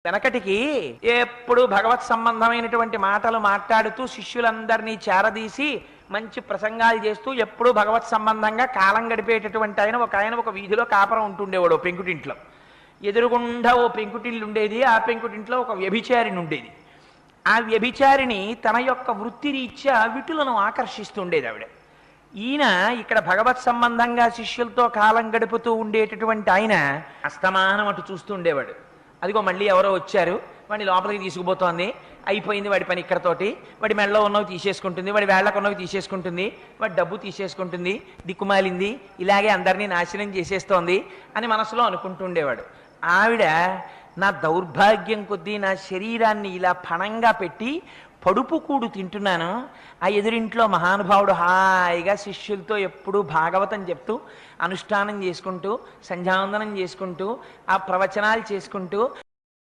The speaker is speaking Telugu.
వెనకటికి ఎప్పుడు భగవత్ సంబంధమైనటువంటి మాటలు మాట్లాడుతూ శిష్యులందరినీ చేరదీసి మంచి ప్రసంగాలు చేస్తూ ఎప్పుడూ భగవత్ సంబంధంగా కాలం గడిపేటటువంటి ఆయన ఒక వీధిలో కాపురం ఉంటుండేవాడు ఓ పెంకుటింట్లో. ఎదురుగుండా ఓ పెంకుటిల్లు ఉండేది. ఆ పెంకుటింట్లో ఒక వ్యభిచారిణి ఉండేది. ఆ వ్యభిచారిణి తన యొక్క వృత్తి రీత్యా విటులను ఆకర్షిస్తుండేది ఆవిడ. ఈయన ఇక్కడ భగవత్ సంబంధంగా శిష్యులతో కాలం గడుపుతూ ఉండేటటువంటి ఆయన అస్తమానం అటు చూస్తుండేవాడు. అదిగో మళ్ళీ ఎవరో వచ్చారు, వాడిని లోపలికి తీసుకుపోతోంది, అయిపోయింది వాడి పని ఇక్కడతోటి, వాడి మెడలో ఉన్నవి తీసేసుకుంటుంది, వాడి వేళ్లకు ఉన్నవి తీసేసుకుంటుంది, వాడి డబ్బు తీసేసుకుంటుంది, దిక్కుమాలింది, ఇలాగే అందరినీ నాశనం చేసేస్తోంది అని మనసులో అనుకుంటుండేవాడు. ఆవిడ నా దౌర్భాగ్యం కొద్దీ నా శరీరాన్ని ఇలా పణంగా పెట్టి పడుపు కూడు తింటున్నాను, ఆ ఎదురింట్లో మహానుభావుడు హాయిగా శిష్యులతో ఎప్పుడూ భాగవతం చెప్తూ అనుష్ఠానం చేసుకుంటూ సంధ్యావందనం చేసుకుంటూ ఆ ప్రవచనాలు చేసుకుంటూ